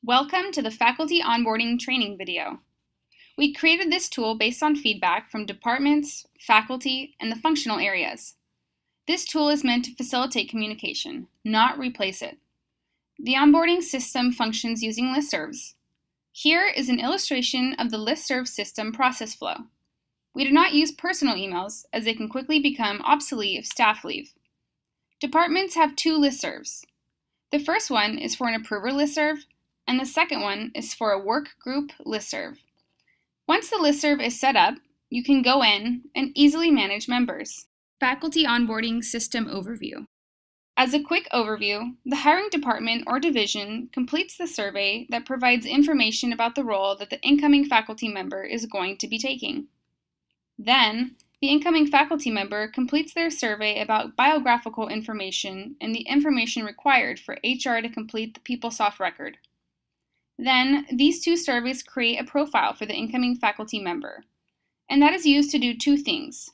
Welcome to the Faculty Onboarding Training video. We created this tool based on feedback from departments, faculty, and the functional areas. This tool is meant to facilitate communication, not replace it. The onboarding system functions using listservs. Here is an illustration of the listserv system process flow. We do not use personal emails as they can quickly become obsolete if staff leave. Departments have two listservs. The first one is for an approver listserv, and the second one is for a work group listserv. Once the listserv is set up, you can go in and easily manage members. Faculty Onboarding System Overview. As a quick overview, the hiring department or division completes the survey that provides information about the role that the incoming faculty member is going to be taking. Then, the incoming faculty member completes their survey about biographical information and the information required for HR to complete the PeopleSoft record. Then, these two surveys create a profile for the incoming faculty member, and that is used to do two things.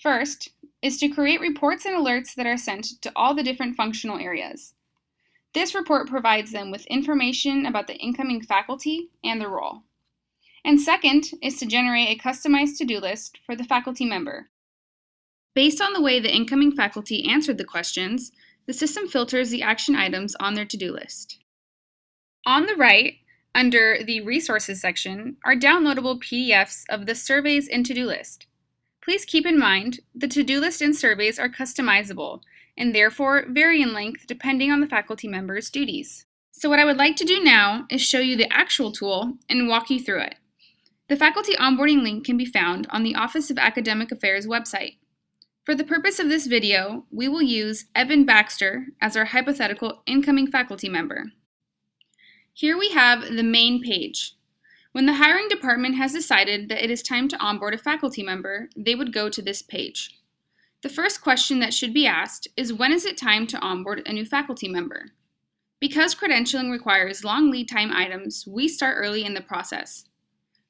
First is to create reports and alerts that are sent to all the different functional areas. This report provides them with information about the incoming faculty and the role. And second is to generate a customized to-do list for the faculty member. Based on the way the incoming faculty answered the questions, the system filters the action items on their to-do list. On the right, under the Resources section, are downloadable PDFs of the surveys and to-do list. Please keep in mind, the to-do list and surveys are customizable and therefore vary in length depending on the faculty member's duties. So what I would like to do now is show you the actual tool and walk you through it. The faculty onboarding link can be found on the Office of Academic Affairs website. For the purpose of this video, we will use Evan Baxter as our hypothetical incoming faculty member. Here we have the main page. When the hiring department has decided that it is time to onboard a faculty member, they would go to this page. The first question that should be asked is, when is it time to onboard a new faculty member? Because credentialing requires long lead time items, we start early in the process.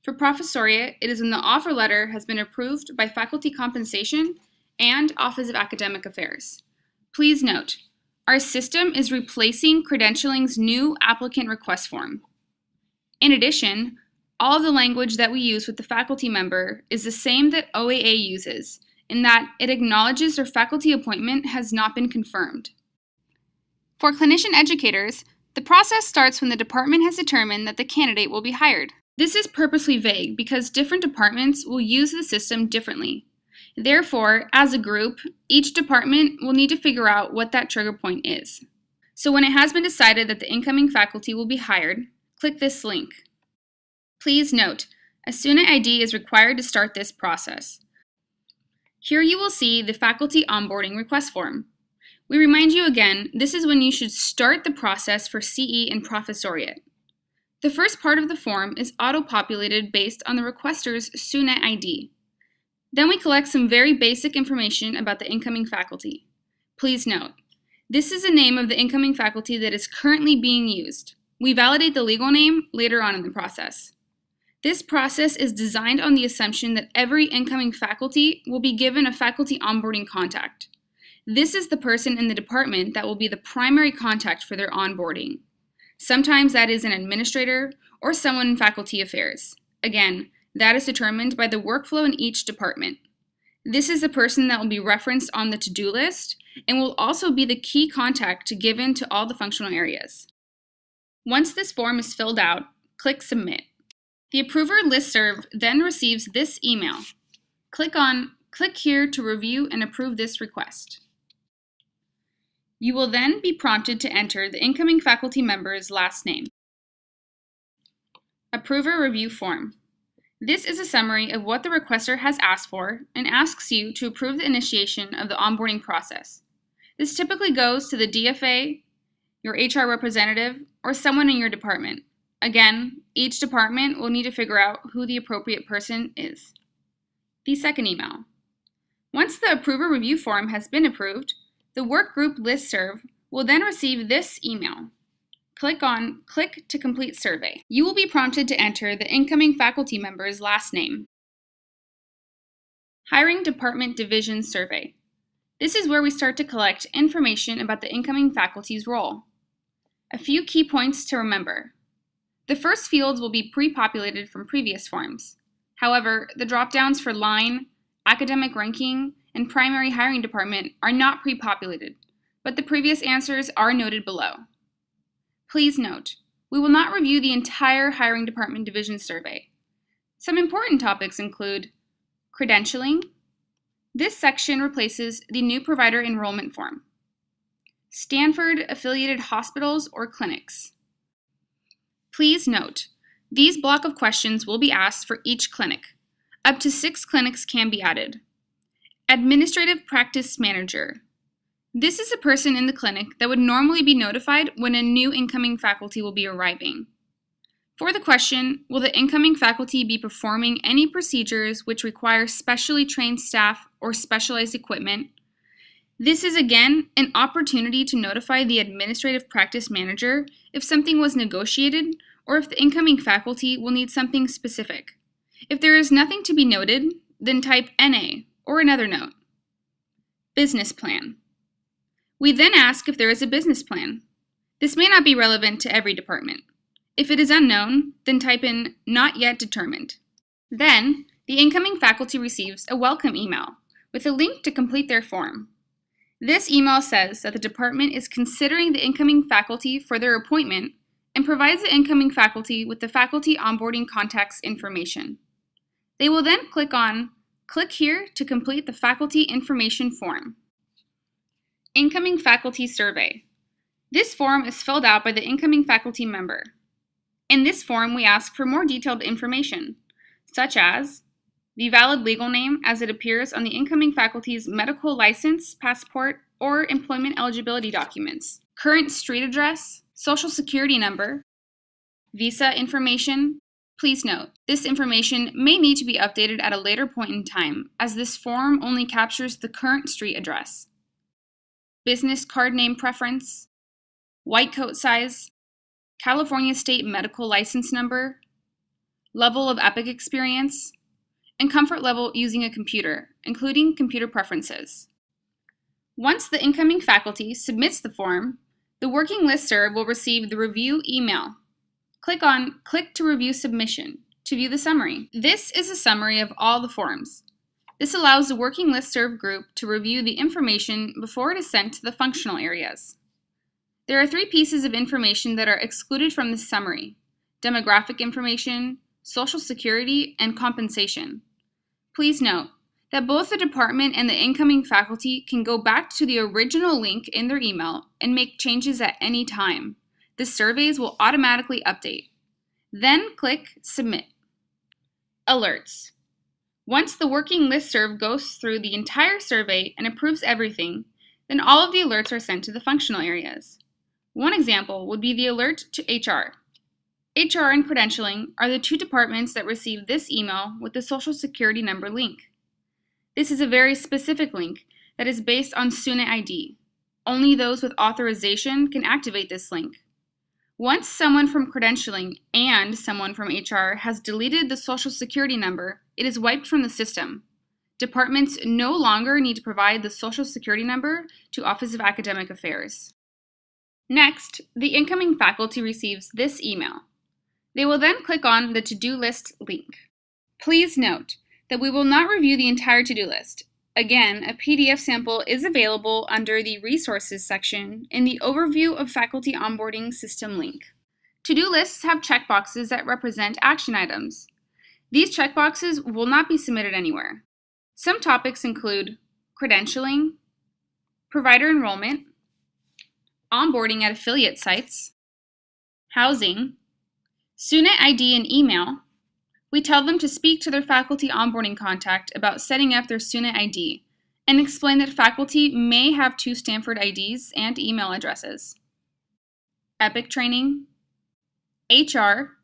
For professoriate, it is when the offer letter has been approved by Faculty Compensation and Office of Academic Affairs. Please note, our system is replacing credentialing's new applicant request form. In addition, all of the language that we use with the faculty member is the same that OAA uses, in that it acknowledges their faculty appointment has not been confirmed. For clinician educators, the process starts when the department has determined that the candidate will be hired. This is purposely vague because different departments will use the system differently. Therefore, as a group, each department will need to figure out what that trigger point is. So when it has been decided that the incoming faculty will be hired, click this link. Please note, a student ID is required to start this process. Here you will see the faculty onboarding request form. We remind you again, this is when you should start the process for CE and professoriate. The first part of the form is auto-populated based on the requester's student ID. Then we collect some very basic information about the incoming faculty. Please note, this is the name of the incoming faculty that is currently being used. We validate the legal name later on in the process. This process is designed on the assumption that every incoming faculty will be given a faculty onboarding contact. This is the person in the department that will be the primary contact for their onboarding. Sometimes that is an administrator or someone in faculty affairs. Again, that is determined by the workflow in each department. This is the person that will be referenced on the to-do list and will also be the key contact given to all the functional areas. Once this form is filled out, click Submit. The approver listserv then receives this email. Click here to review and approve this request. You will then be prompted to enter the incoming faculty member's last name. Approver Review Form. This is a summary of what the requester has asked for and asks you to approve the initiation of the onboarding process. This typically goes to the DFA, your HR representative, or someone in your department. Again, each department will need to figure out who the appropriate person is. The second email. Once the approver review form has been approved, the workgroup listserv will then receive this email. Click to complete survey. You will be prompted to enter the incoming faculty member's last name. Hiring Department Division Survey. This is where we start to collect information about the incoming faculty's role. A few key points to remember. The first fields will be pre-populated from previous forms. However, the drop-downs for line, academic ranking, and primary hiring department are not pre-populated, but the previous answers are noted below. Please note, we will not review the entire hiring department division survey. Some important topics include credentialing. This section replaces the new provider enrollment form. Stanford affiliated hospitals or clinics. Please note, these block of questions will be asked for each clinic. Up to 6 clinics can be added. Administrative practice manager. This is a person in the clinic that would normally be notified when a new incoming faculty will be arriving. For the question, will the incoming faculty be performing any procedures which require specially trained staff or specialized equipment? This is again an opportunity to notify the administrative practice manager if something was negotiated or if the incoming faculty will need something specific. If there is nothing to be noted, then type NA or another note. Business plan. We then ask if there is a business plan. This may not be relevant to every department. If it is unknown, then type in not yet determined. Then, the incoming faculty receives a welcome email with a link to complete their form. This email says that the department is considering the incoming faculty for their appointment and provides the incoming faculty with the faculty onboarding contacts information. They will then click here to complete the faculty information form. Incoming faculty survey. This form is filled out by the incoming faculty member. In this form, we ask for more detailed information, such as the valid legal name as it appears on the incoming faculty's medical license, passport, or employment eligibility documents, current street address, social security number, visa information. Please note, this information may need to be updated at a later point in time, as this form only captures the current street address. Business card name preference, white coat size, California state medical license number, level of EPIC experience, and comfort level using a computer, including computer preferences. Once the incoming faculty submits the form, the working listserv will receive the review email. Click to review submission to view the summary. This is a summary of all the forms. This allows the working listserv group to review the information before it is sent to the functional areas. There are 3 pieces of information that are excluded from this summary: demographic information, social security, and compensation. Please note that both the department and the incoming faculty can go back to the original link in their email and make changes at any time. The surveys will automatically update. Then click Submit. Alerts. Once the working listserv goes through the entire survey and approves everything, then all of the alerts are sent to the functional areas. One example would be the alert to HR. HR and credentialing are the 2 departments that receive this email with the Social Security number link. This is a very specific link that is based on student ID. Only those with authorization can activate this link. Once someone from credentialing and someone from HR has deleted the Social Security number, it is wiped from the system. Departments no longer need to provide the Social Security number to Office of Academic Affairs. Next, the incoming faculty receives this email. They will then click on the to-do list link. Please note that we will not review the entire to-do list. Again, a PDF sample is available under the Resources section in the Overview of Faculty Onboarding System link. To-do lists have checkboxes that represent action items. These checkboxes will not be submitted anywhere. Some topics include credentialing, provider enrollment, onboarding at affiliate sites, housing, student ID and email. We tell them to speak to their faculty onboarding contact about setting up their student ID and explain that faculty may have 2 Stanford IDs and email addresses. EPIC training, HR.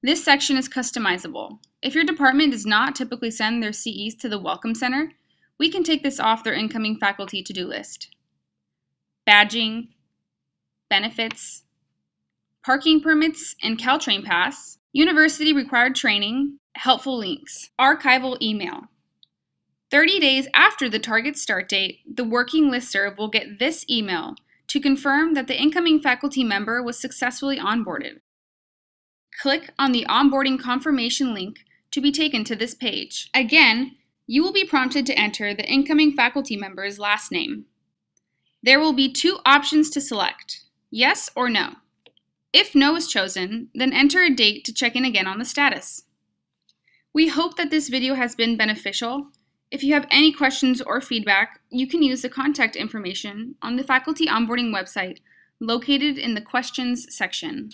This section is customizable. If your department does not typically send their CEs to the Welcome Center, we can take this off their incoming faculty to-do list. Badging, benefits, parking permits and Caltrain Pass, university required training, helpful links, archival email. 30 days after the target start date, the working listserv will get this email to confirm that the incoming faculty member was successfully onboarded. click on the Onboarding Confirmation link to be taken to this page. Again, you will be prompted to enter the incoming faculty member's last name. There will be 2 options to select, yes or no. If no is chosen, then enter a date to check in again on the status. We hope that this video has been beneficial. If you have any questions or feedback, you can use the contact information on the faculty onboarding website located in the questions section.